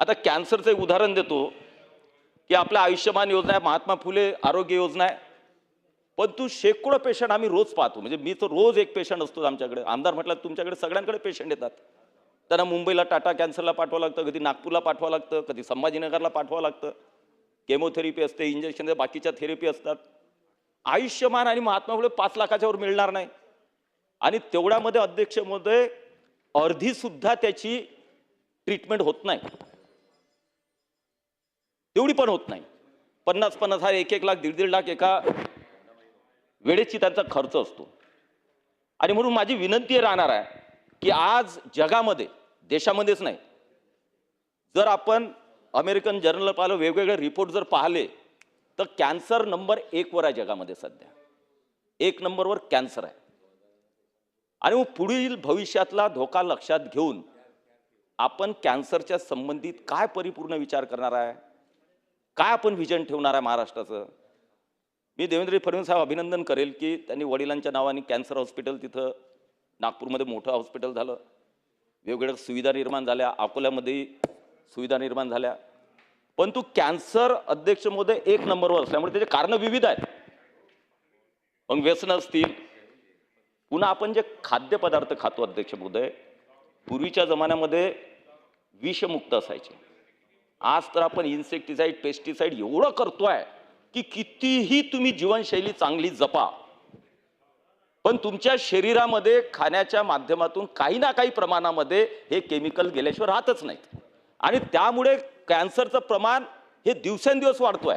आता कॅन्सरचं एक उदाहरण देतो की आपल्या आयुष्यमान योजना आहे, महात्मा फुले आरोग्य योजना आहे, पण तू शेकडो पेशंट आम्ही रोज पाहतो. म्हणजे मी तर रोज एक पेशंट असतो आमच्याकडे. आमदार म्हटलं तुमच्याकडे सगळ्यांकडे पेशंट येतात. त्यांना मुंबईला टाटा कॅन्सरला पाठवावं लागतं, कधी नागपूरला पाठवावं लागतं, कधी संभाजीनगरला पाठवावं लागतं. केमोथेरपी असते, इंजेक्शन, बाकीच्या थेरपी असतात. आयुष्यमान आणि महात्मा फुले 5 लाखाच्या वर मिळणार नाही. आणि तेवढ्यामध्ये अध्यक्ष महोदय अर्धी सुद्धा त्याची ट्रीटमेंट होत नाही, तेवढी पण होत नाही. 50-50 हजार, 1-1 लाख, 1.5 लाख एका वेळेची त्यांचा खर्च असतो. आणि म्हणून माझी विनंती राहणार आहे की आज जगामध्ये, देशामध्येच नाही, जर आपण अमेरिकन जर्नल पाहिलं, वेगवेगळे रिपोर्ट जर पाहिले, तर कॅन्सर नंबर 1 वर आहे जगामध्ये. सध्या 1 नंबरवर कॅन्सर आहे. आणि मग पुढील भविष्यातला धोका लक्षात घेऊन आपण कॅन्सरच्या संबंधित काय परिपूर्ण विचार करणार आहे, काय आपण विजन ठेवणार आहे महाराष्ट्राचं. मी देवेंद्र फडणवीस साहेब अभिनंदन करेल की त्यांनी वडिलांच्या नावाने कॅन्सर हॉस्पिटल तिथं नागपूरमध्ये मोठं हॉस्पिटल झालं, वेगवेगळ्या सुविधा निर्माण झाल्या, अकोल्यामध्ये सुविधा निर्माण झाल्या. पण तू कॅन्सर अध्यक्ष महोदय 1 नंबरवर असल्यामुळे त्याचे कारण विविध आहेत. मग व्यसन असतील, पुन्हा आपण जे खाद्यपदार्थ खातो अध्यक्ष महोदय, पूर्वीच्या जमान्यामध्ये विषमुक्त असायचे. आज तर आपण इन्सेक्टिसाइड, पेस्टिसाइड एवढं करतोय की कितीही तुम्ही जीवनशैली चांगली जपा, पण तुमच्या शरीरामध्ये खाण्याच्या माध्यमातून काही ना काही प्रमाणामध्ये हे केमिकल गेल्याशिवाय राहतच नाहीत. आणि त्यामुळे कॅन्सरचं प्रमाण हे दिवसेंदिवस वाढतोय.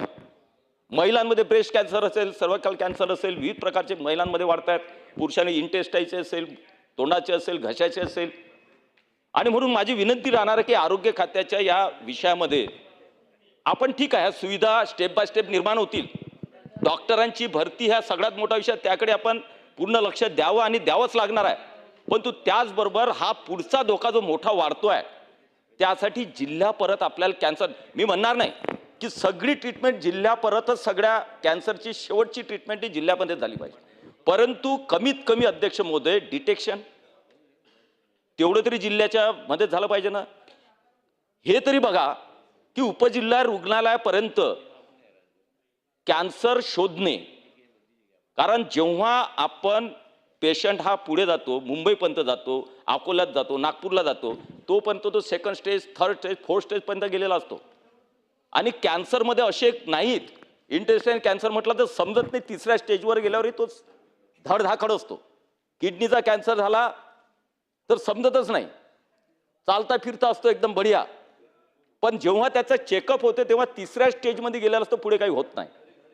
महिलांमध्ये ब्रेस्ट कॅन्सर असेल, सर्व्हायकल कॅन्सर असेल, विविध प्रकारचे महिलांमध्ये वाढत आहेत. पुरुषांनी इंटेस्टाईनचे असेल, तोंडाचे असेल, घशाचे असेल. आणि म्हणून माझी विनंती राहणार आहे की आरोग्य खात्याच्या या विषयामध्ये आपण, ठीक आहे, सुविधा स्टेप बाय स्टेप निर्माण होतील. डॉक्टरांची भरती हा सगळ्यात मोठा विषय, त्याकडे आपण पूर्ण लक्ष द्यावं आणि द्यावंच लागणार आहे. परंतु त्याचबरोबर हा पुढचा धोका जो मोठा वाढतोय, त्यासाठी जिल्हा परत आपल्याला कॅन्सर, मी म्हणणार नाही की सगळी ट्रीटमेंट जिल्हा परतच, सगळ्या कॅन्सरची शेवटची ट्रीटमेंट ही जिल्ह्यामध्ये झाली पाहिजे. परंतु कमीत कमी अध्यक्ष महोदय डिटेक्शन तेवढं तरी जिल्ह्याच्या मध्ये झालं पाहिजे ना. हे तरी बघा की उपजिल्हा रुग्णालयापर्यंत कॅन्सर शोधणे, कारण जेव्हा आपण पेशंट हा पुढे जातो, मुंबईपर्यंत जातो, अकोल्यात जातो, नागपूरला जातो, तोपर्यंत तो 2nd stage, 3rd stage, 4th स्टेजपर्यंत गेलेला असतो. आणि कॅन्सरमध्ये असे नाहीत, इंटेस्टाईन कॅन्सर म्हटलं तर समजत नाही, 3ऱ्या स्टेजवर गेल्यावरही तोच धडधाकड असतो. किडनीचा कॅन्सर झाला तर समजतच नाही, चालता फिरता असतो एकदम बढिया. पण जेव्हा त्याचा चेकअप होते तेव्हा 3ऱ्या स्टेजमध्ये गेलेला असतो, पुढे काही होत नाही,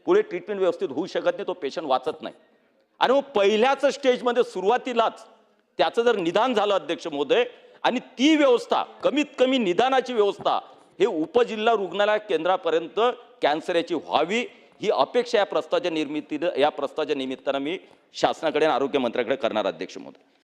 पुढे ट्रीटमेंट व्यवस्थित होऊ शकत नाही, तो पेशंट वाचत नाही. आणि मग पहिल्याच स्टेजमध्ये सुरुवातीलाच त्याचं जर निदान झालं अध्यक्ष महोदय, आणि ती व्यवस्था, कमीत कमी निदानाची व्यवस्था हे उपजिल्हा रुग्णालय केंद्रापर्यंत कॅन्सरची व्हावी, ही अपेक्षा या प्रस्तावाच्या निमित्तानं मी शासनाकडे, आरोग्य मंत्र्याकडे करणार अध्यक्ष महोदय.